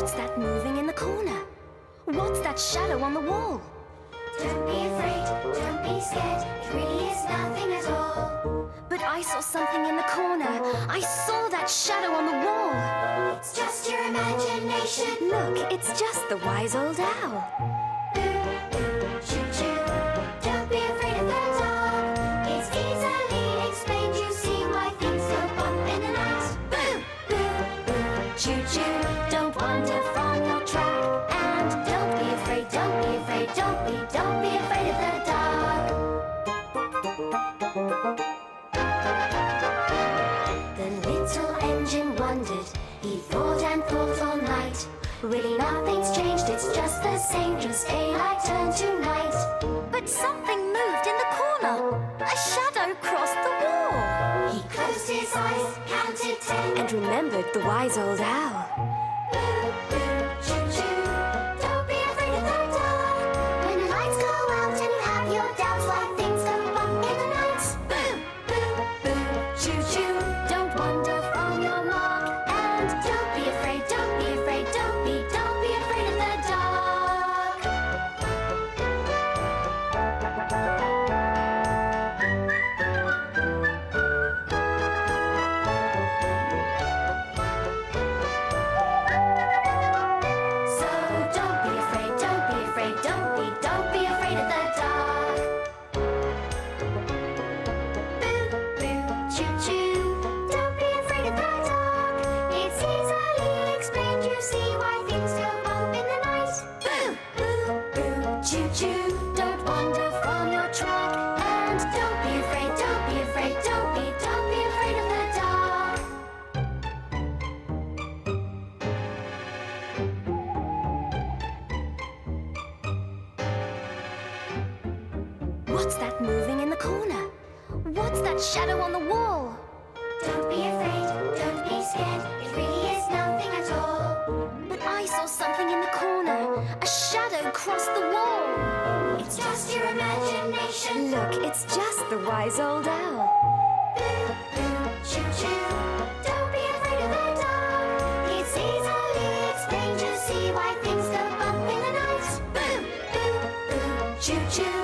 What's that moving in the corner? What's that shadow on the wall? Don't be afraid, don't be scared, it really is nothing at all. But I saw something in the corner. I saw that shadow on the wall. It's just your imagination. Look, it's just the wise old owl. Choo choo, don't be afraid of the dark. It's easily explained, you see why things go bump in the night. Boo, boo, boo, choo choo, don't wander from your track. And don't be afraid, don't be afraid, don't be afraid of the dark. The little engine wondered, he thought and thought all night. Really nothing's changed, it's just the same, just daylight turned to night. But something moved in the corner. A shadow crossed the wall. He closed his eyes, counted 10, And remembered the wise old owl. boo, boo, choo choo, don't be afraid of the dark. When the lights go out and you have your doubts, why things go bump in the night. Boo, boo, boo, choo choo, don't wander from your mark. And don't be afraid, don't be afraid, don't be afraid of the dark. So don't be afraid, don't be afraid, don't be afraid of the dark. Boo, boo, choo choo, don't be afraid of the dark. It's easily explained, you see why things go bump in the night. Boo, boo, boo, choo choo, don't wander from your track. And don't be afraid, don't be afraid, don't be afraid of the dark. What's that moving in the corner? What's that shadow on the wall? Don't be afraid, don't be scared, it really is nothing at all. But I saw something in the corner. A shadow crossed the wall. It's just your imagination. Look, it's just the wise old owl. Boo, boo, choo choo, don't be afraid of the dark. It's easily explained, you see why things go bump in the night. Boo, boo, boo, choo choo,